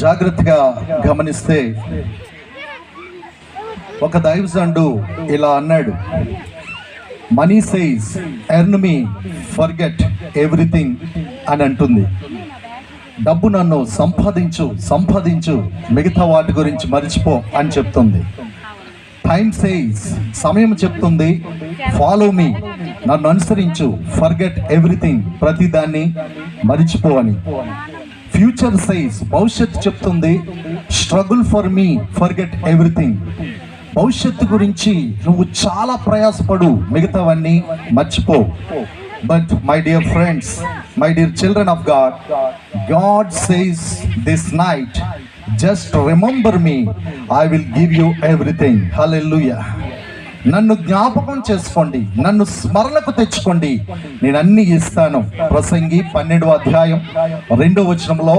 జాగ్రత్తగా గమనిస్తే ఒక దైవజనుడు ఇలా అన్నాడు, మనీ సేస్ ఎర్న్ మీ ఫర్గెట్ ఎవ్రీథింగ్ అని అంటుంది. డబ్బు నన్ను సంపాదించు మిగతా వాటి గురించి మర్చిపో అని చెప్తుంది. టైం సేస్ సమయం చెప్తుంది, ఫాలో మీ నన్ను అనుసరించు, ఫర్గెట్ ఎవ్రీథింగ్ ప్రతిదాన్ని మరిచిపో అని. ఫ్యూచర్ సేస్ భవిష్యత్తు చెప్తుంది, struggle for me forget everything భవిష్యత్తు గురించి నువ్వు చాలా ప్రయాసపడు, మిగతావన్నీ మర్చిపో. But my dear friends, my dear children of God, God says this night, just remember me, I will give you everything. Hallelujah. నన్ను జ్ఞాపకం చేసుకోండి, నన్ను స్మరణకు తెచ్చుకోండి, నేను అన్ని ఇస్తాను. ప్రసంగి 12వ అధ్యాయం 2వ వచనంలో